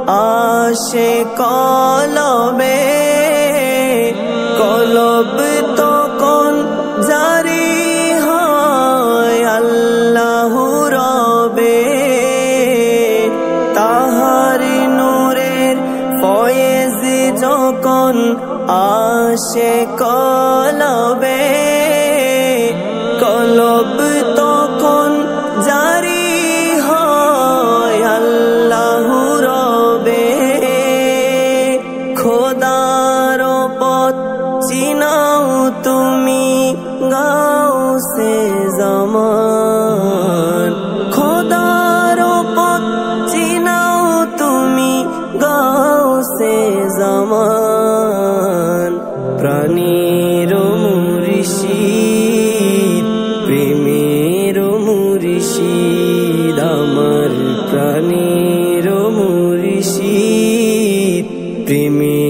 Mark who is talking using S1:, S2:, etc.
S1: আসে কলবে, কলব তখন জারি হয় আল্লাহ রবে। তাহার নূরের ফয়েজ যখন আসে কলবে, কলব তখন জারি হয় আল্লাহ রবে। খোদার পথ চিনাও তুমি গাউসে জামান, খোদার পথ চিনাও তুমি গাউসে জামান। প্রাণীর মুর্শিদ, প্রেমের মুর্শিদ, আমার প্রাণীর মুর্শিদ, প্রেমের